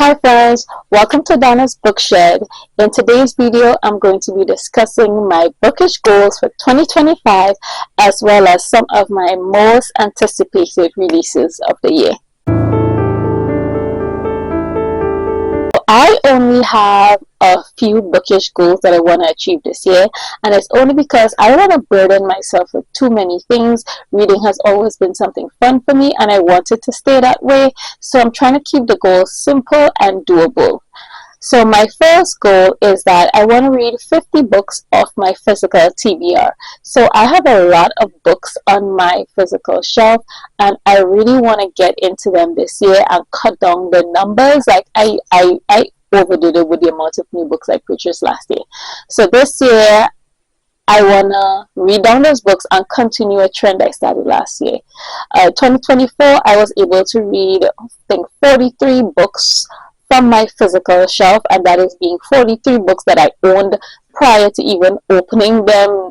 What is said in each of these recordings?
Hi friends, welcome to Donna's Bookshed. In today's video, I'm going to be discussing my bookish goals for 2025 as well as some of my most anticipated releases of the year. I only have a few bookish goals that I want to achieve this year, and it's only because I don't want to burden myself with too many things. Reading has always been something fun for me, and I want it to stay that way, so I'm trying to keep the goals simple and doable. So my first goal is that I want to read 50 books off my physical TBR. So I have a lot of books on my physical shelf, and I really want to get into them this year and cut down the numbers. Like I overdid it with the amount of new books I purchased last year. So this year I want to read down those books and continue a trend I started last year. 2024 I was able to read, I think, 43 books from my physical shelf, and that is being 43 books that I owned prior to even opening them,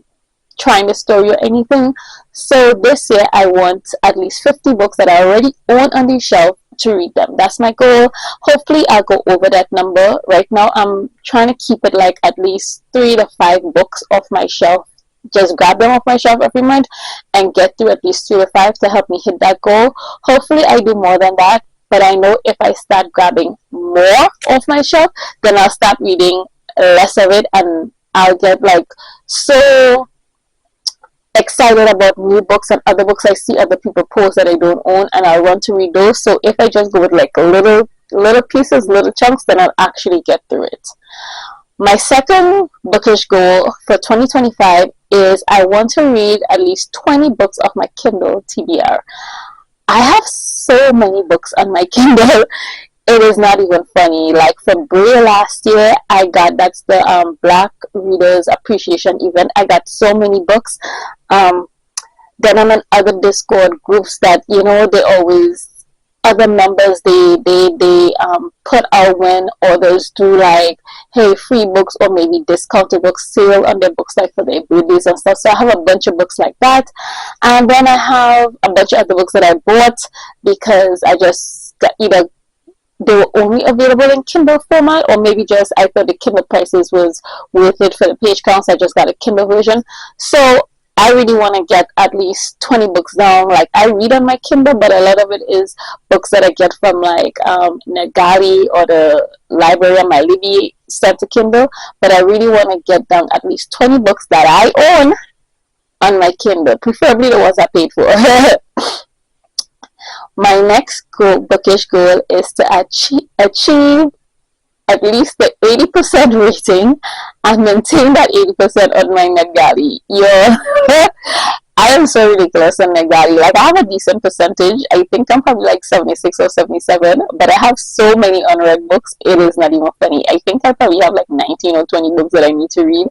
trying the story or anything. So this year I want at least 50 books that I already own on the shelf to read them. That's my goal. Hopefully I'll go over that number. Right now I'm trying to keep it like at least 3 to 5 books off my shelf. Just grab them off my shelf every month and get through at least 3 to 5 to help me hit that goal. Hopefully I do more than that, but I know if I start grabbing more off my shelf, then I'll start reading less of it, and I'll get like so excited about new books and other books I see other people post that I don't own, and I'll want to read those. So if I just go with like little pieces, little chunks, then I'll actually get through it. My second bookish goal for 2025 is I want to read at least 20 books off my Kindle TBR. I have so many books on my Kindle. It is not even funny. Like for Bray last year, that's the Black Readers Appreciation event. I got so many books. Then I'm in other Discord groups that, you know, they always, other members, they put out when others do like, hey, free books or maybe discounted books, sale on their books like for their birthdays and stuff. So I have a bunch of books like that, and then I have a bunch of other books that I bought because I just got, either they were only available in Kindle format, or maybe just I thought the Kindle prices was worth it for the page counts. I just got a Kindle version. So I really want to get at least 20 books down. Like I read on my Kindle, but a lot of it is books that I get from like NetGalley or the library on my Libby sent to Kindle. But I really want to get down at least 20 books that I own on my Kindle, preferably the ones I paid for. My next bookish goal is to achieve at least the 80% rating and maintain that 80% on my NetGalley. I am so ridiculous on NetGalley. Like I have a decent percentage. I think I'm probably like 76 or 77, but I have so many unread books. It is not even funny. I think I probably have like 19 or 20 books that I need to read,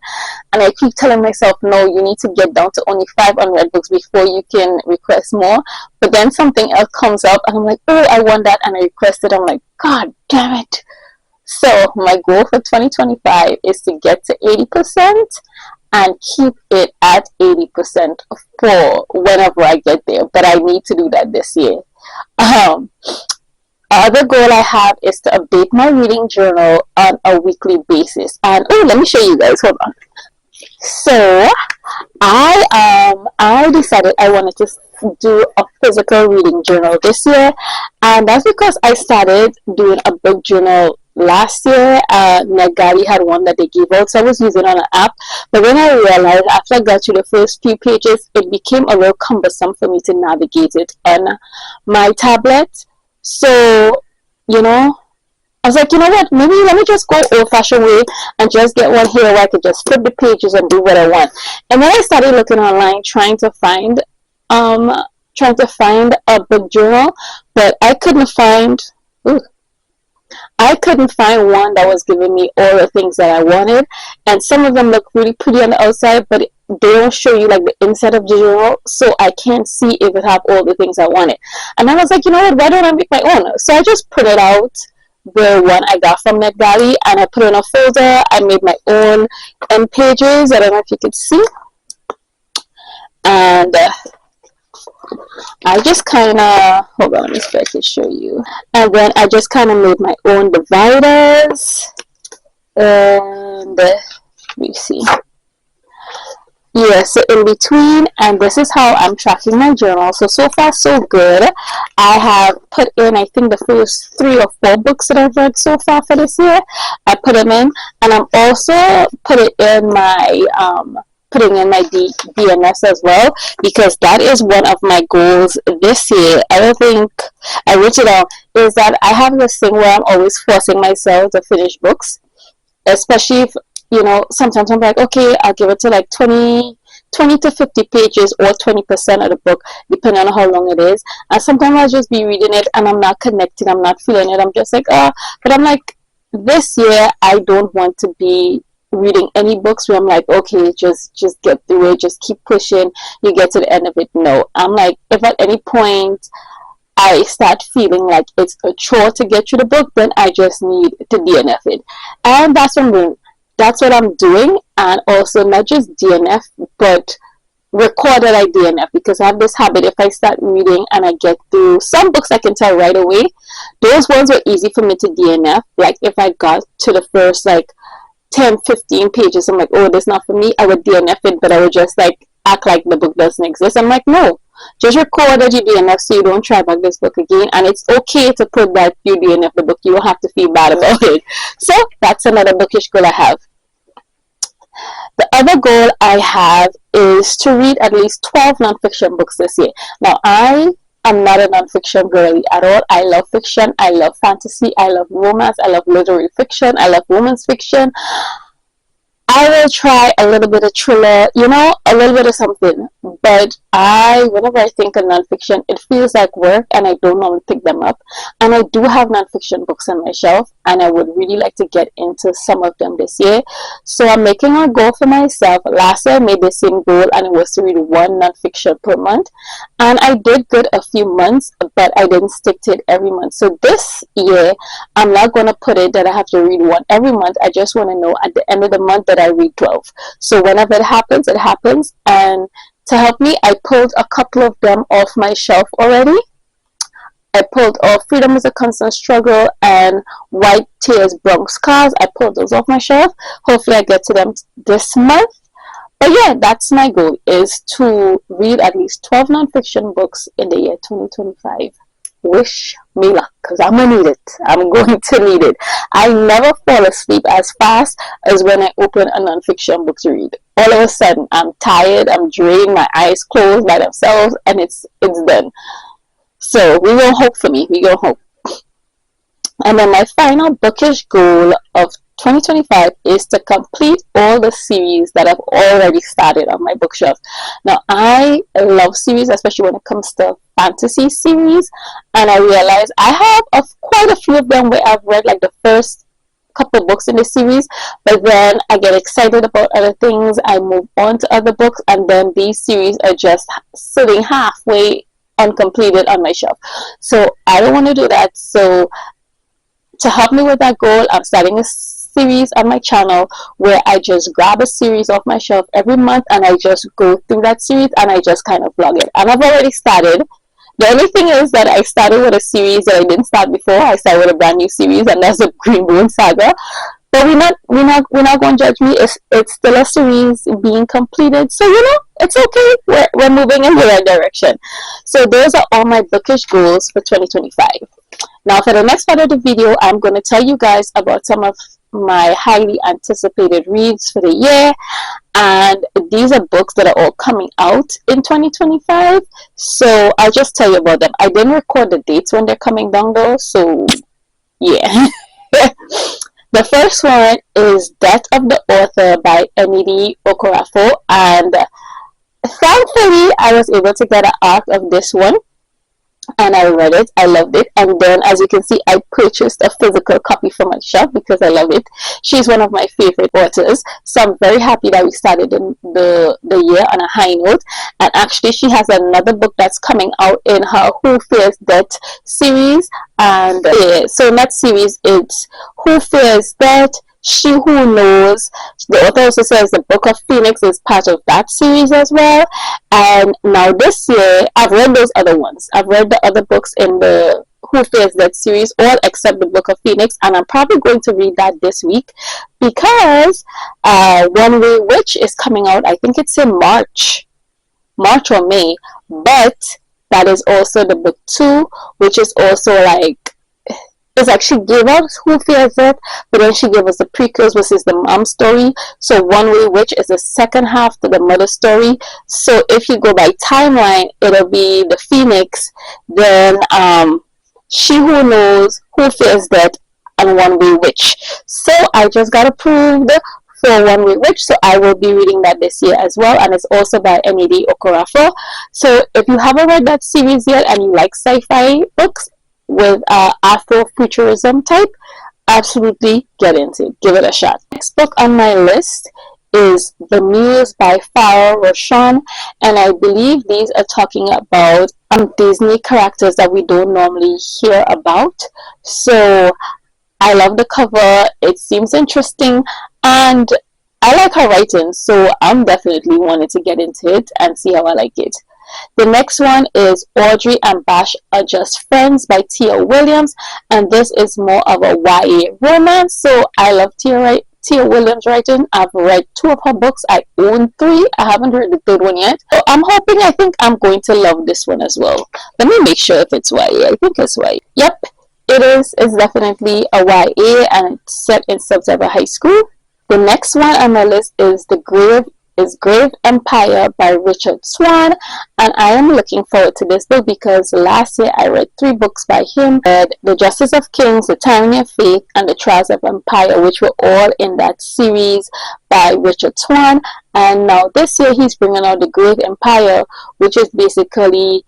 and I keep telling myself, no, you need to get down to only 5 unread books before you can request more. But then something else comes up and I'm like, oh, I want that, and I request it. I'm like, god damn it. So my goal for 2025 is to get to 80% and keep it at 80% for whenever I get there. But I need to do that this year. Other goal I have is to update my reading journal on a weekly basis. And oh, let me show you guys. Hold on. So I decided I wanted to do a physical reading journal this year, and that's because I started doing a book journal last year. NetGalley had one that they gave out, so I was using it on an app. But then I realized after I got to the first few pages, it became a little cumbersome for me to navigate it on my tablet. So, you know, I was like, you know what, maybe let me just go old-fashioned way and just get one here where I could just flip the pages and do what I want. And then I started looking online trying to find a book journal, but I couldn't find one that was giving me all the things that I wanted. And some of them look really pretty on the outside, but they don't show you like the inside of the journal, so I can't see if it have all the things I wanted. And I was like, you know what, why don't I make my own? So I just printed out the one I got from NetGalley and I put it in a folder. I made my own end pages. I don't know if you could see. And I just kind of, hold on, let me see if I can show you. And then I just kind of made my own dividers. And let me see. Yeah, so in between, and this is how I'm tracking my journal. So far so good. I have put in, I think, the first 3 or 4 books that I've read so far for this year. I put them in, and I'm also putting in my DNS as well, because that is one of my goals this year. I don't think I wrote it down, is that I have this thing where I'm always forcing myself to finish books, especially if, you know, sometimes I'm like, okay, I'll give it to like 20 to 50 pages or 20% of the book, depending on how long it is. And sometimes I'll just be reading it and I'm not connecting, I'm not feeling it. I'm just like, oh, but I'm like, this year I don't want to be reading any books where I'm like, okay, just get through it, just keep pushing, you get to the end of it. No, I'm like, if at any point I start feeling like it's a chore to get through the book, then I just need to DNF it. And that's what I'm doing. And also not just DNF, but record that I DNF, because I have this habit, if I start reading and I get through some books, I can tell right away. Those ones were easy for me to DNF. Like if I got to the first like 10-15 pages, I'm like, oh, this is not for me, I would DNF it, but I would just like act like the book doesn't exist. I'm like, no, just record that you DNF so you don't try back this book again. And it's okay to put that you DNF the book, you don't have to feel bad about it. So that's another bookish goal I have. The other goal I have is to read at least 12 nonfiction books this year. Now, I am not a nonfiction girly at all. I love fiction. I love fantasy. I love romance. I love literary fiction. I love women's fiction. I will try a little bit of thriller, you know, a little bit of something. But whenever I think of nonfiction, it feels like work and I don't normally pick them up. And I do have nonfiction books on my shelf and I would really like to get into some of them this year. So I'm making a goal for myself. Last year I made the same goal and it was to read 1 nonfiction per month. And I did good a few months, but I didn't stick to it every month. So this year, I'm not going to put it that I have to read 1 every month. I just want to know at the end of the month that I read 12. So whenever it happens, it happens. And to help me, I pulled a couple of them off my shelf already. I pulled off Freedom is a Constant Struggle and White Tears, Brown Scars. I pulled those off my shelf. Hopefully I get to them this month. But yeah, that's my goal, is to read at least 12 nonfiction books in the year 2025. Wish me luck, because I'm going to need it. I'm going to need it. I never fall asleep as fast as when I open a nonfiction book to read. All of a sudden, I'm tired, I'm drained, my eyes close by themselves, and it's done. So we will hope for me. We will hope. And then my final bookish goal of 2025 is to complete all the series that I've already started on my bookshelf. Now, I love series, especially when it comes to fantasy series, and I realize I have quite a few of them where I've read like the first couple books in the series, but then I get excited about other things, I move on to other books, and then these series are just sitting halfway uncompleted on my shelf. So I don't want to do that. So to help me with that goal, I'm starting a series on my channel where I just grab a series off my shelf every month and I just go through that series and I just kind of vlog it. And I've already started. The only thing is that I started with a series that I didn't start before. I started with a brand new series, and that's the Green Moon Saga. But we're not going to judge me. It's still a series being completed, so you know it's okay. We're moving in the right direction. So those are all my bookish goals for 2025. Now for the next part of the video, I'm going to tell you guys about some of my highly anticipated reads for the year, and these are books that are all coming out in 2025, so I'll just tell you about them. I didn't record the dates when they're coming down though, so yeah. The first one is Death of the Author by Emily Okorafo, and thankfully I was able to get an arc of this one and I read it. I loved it, and then as you can see, I purchased a physical copy for my shop because I love it. She's one of my favorite authors, so I'm very happy that we started the year on a high note. And actually she has another book that's coming out in her Who Fears Death series, and so in that series it's Who Fears Death, She Who Knows. The author also says the Book of Phoenix is part of that series as well. And now this year, I've read those other ones. I've read the other books in the Who Fears Death series, all except the Book of Phoenix, and I'm probably going to read that this week because One Way Witch is coming out. I think it's in March or May, but that is also the book 2, which is also like, it's like she gave us Who Fears It, but then she gave us the prequels, which is the mom story. So One Way Witch is the second half to the mother story. So if you go by timeline, it'll be the Phoenix, then She Who Knows, Who Fears Death, and One Way Witch. So I just got approved for One Way Witch, so I will be reading that this year as well, and it's also by Emily Okorafor. So if you haven't read that series yet and you like sci-fi books with Afrofuturism type, absolutely get into it. Give it a shot. Next book on my list is The Muse by Farah Roshan, and I believe these are talking about Disney characters that we don't normally hear about. So I love the cover, it seems interesting, and I like her writing, so I'm definitely wanting to get into it and see how I like it. The next one is Audrey and Bash Are Just Friends by Tia Williams, and this is more of a YA romance, so I love Tia Williams writing. I've read 2 of her books. I own 3. I haven't read the 3rd one yet. So I think I'm going to love this one as well. Let me make sure if it's YA. I think it's YA. Yep, it is. It's definitely a YA and it's set in September High School. The next one on my list is Grave Empire by Richard Swan, and I am looking forward to this book because last year I read 3 books by him. I read The Justice of Kings, The Tyranny of Faith, and The Trials of Empire, which were all in that series by Richard Swan. And now this year he's bringing out The Grave Empire, which is basically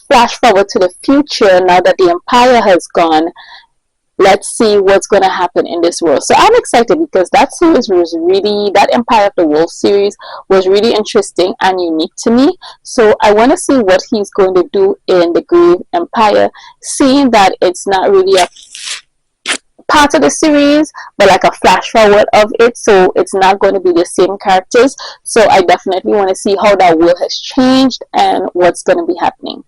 flash forward to the future now that the empire has gone. Let's see what's going to happen in this world. So I'm excited because that series was really, that Empire of the Wolf series was really interesting and unique to me. So I want to see what he's going to do in the Grave Empire, seeing that it's not really a part of the series, but like a flash forward of it. So it's not going to be the same characters. So I definitely want to see how that world has changed and what's going to be happening.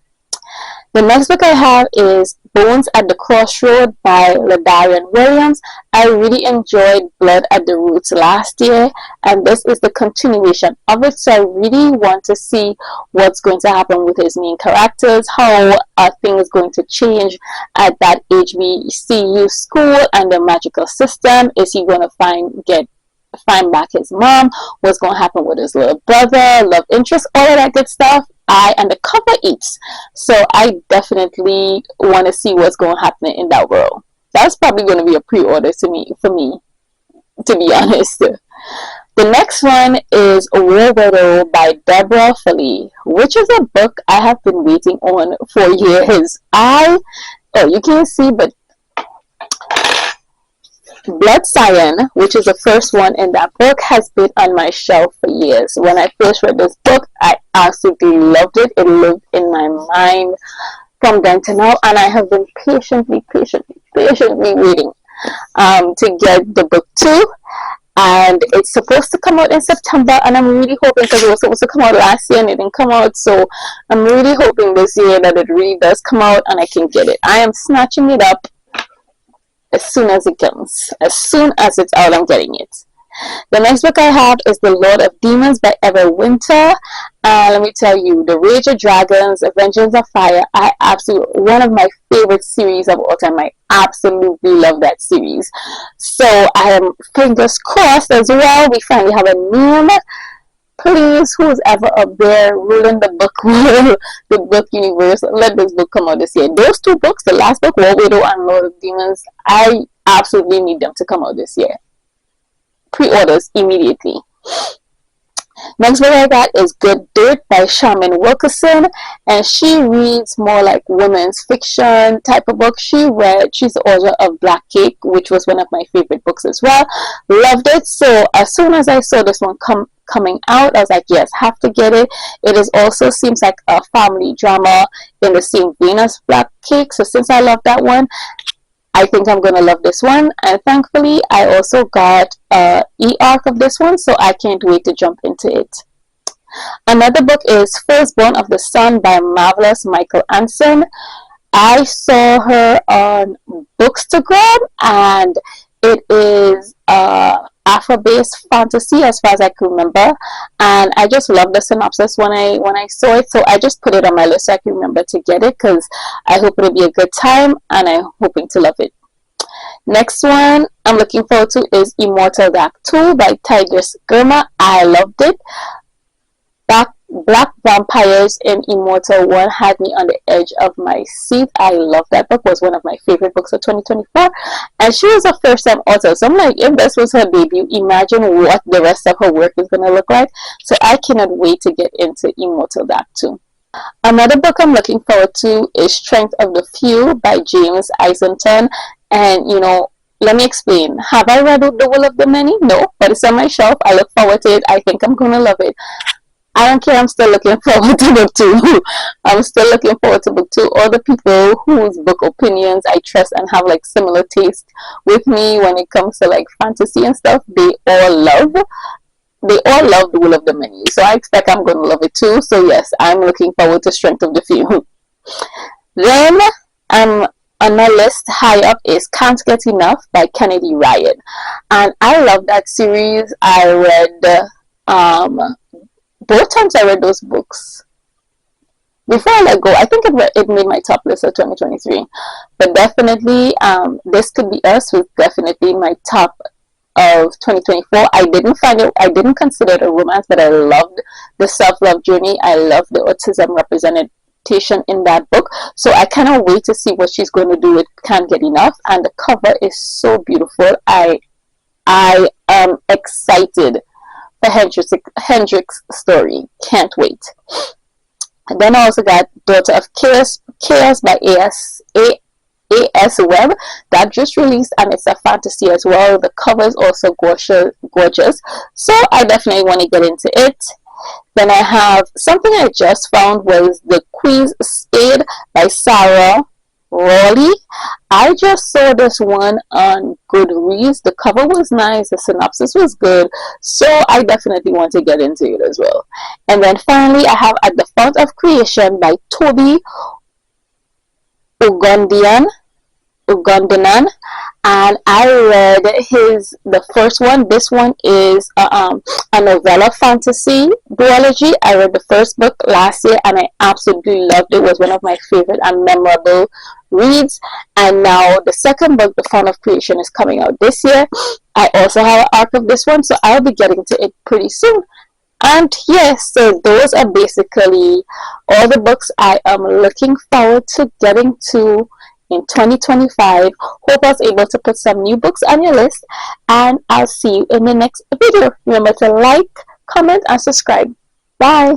The next book I have is Bones at the Crossroad by Ladarian Williams. I really enjoyed Blood at the Roots last year, and this is the continuation of it. So I really want to see what's going to happen with his main characters, how are things going to change at that HBCU school and the magical system. Is he going to find back his mom? What's going to happen with his little brother, love interest, all of that good stuff. And the cover eats, so I definitely want to see what's going to happen in that world. That's probably going to be a pre-order for me, to be honest. The next one is War Widow by Deborah Foley, which is a book I have been waiting on for years. You can't see, but Blood Cyan, which is the first one in that book, has been on my shelf for years. When I first read this book, I absolutely loved it. It lived in my mind from then to now, and I have been patiently waiting to get the book 2. And it's supposed to come out in September, and I'm really hoping, because it was supposed to come out last year and it didn't come out, so I'm really hoping this year that it really does come out and I can get it. I am snatching it up as soon as it comes. As soon as it's out, I'm getting it. The next book I have is The Lord of Demons by Ever Winter. Let me tell you, The Rage of Dragons, Vengeance of Fire, one of my favorite series of all time. I absolutely love that series. So I am fingers crossed as well. We finally have a name. Please, who's ever up there ruling the book world, the book universe, let this book come out this year. Those 2 books, the last book, War Widow and Lord of Demons, I absolutely need them to come out this year. Pre-orders immediately. Next book I got is Good Dirt by Charmaine Wilkerson, and she reads more like women's fiction type of book. She's the author of Black Cake, which was one of my favorite books as well. Loved it. So as soon as I saw this one coming out, I was like, yes, have to get it. It is also seems like a family drama in the same vein as Black Cake. So since I love that one, I think I'm gonna love this one, and thankfully I also got a e-arc of this one, so I can't wait to jump into it. Another book is Firstborn of the Sun by Marvelous Michael Anson. I saw her on Bookstagram, and it is Afro-based fantasy as far as I can remember, and I just love the synopsis when I saw it, so I just put it on my list so I can remember to get it, because I hope it'll be a good time and I'm hoping to love it. Next one I'm looking forward to is Immortal Dark 2 by Tigris Girma. I loved it. Black Vampires in Immortal 1 had me on the edge of my seat. I love that book. It was one of my favorite books of 2024. And she was a first-time author. So I'm like, if this was her debut, imagine what the rest of her work is going to look like. So I cannot wait to get into Immortal Dark 2. Another book I'm looking forward to is Strength of the Few by James Eisenton. And, you know, let me explain. Have I read The Will of the Many? No, but it's on my shelf. I look forward to it. I think I'm going to love it. I don't care, I'm still looking forward to book 2. I'm still looking forward to book 2. All the people whose book opinions I trust and have like similar taste with me when it comes to like fantasy and stuff, they all love The Will of the Many. So I expect I'm going to love it too. So yes, I'm looking forward to Strength of the Few. Then on my list high up is Can't Get Enough by Kennedy Ryan. And I love that series. I read both times I read those books. Before I let go, I think it made my top list of 2023. But definitely, This Could Be Us was definitely my top of 2024. I didn't consider it a romance, but I loved the self-love journey. I loved the autism representation in that book. So I cannot wait to see what she's going to do with Can't Get Enough. And the cover is so beautiful. I am excited. Hendrix story. Can't wait. And then I also got Daughter of Chaos by A.S. Webb. That just released, and it's a fantasy as well. The cover is also gorgeous. So I definitely want to get into it. Then I have something I just found was The Queen's Spade by Sarah Rowley. I just saw this one on Goodreads. The cover was nice, the synopsis was good, so I definitely want to get into it as well. And then finally I have At the Fount of Creation by Toby Ugondian, and I read the first one. This one is a novella fantasy duology. I read the first book last year and I absolutely loved it. It was one of my favorite and memorable reads. And now the second book, The Fount of Creation, is coming out this year. I also have an arc of this one, so I'll be getting to it pretty soon. And yes, so those are basically all the books I am looking forward to getting to in 2025. Hope I was able to put some new books on your list, and I'll see you in the next video. Remember to like, comment, and subscribe. Bye.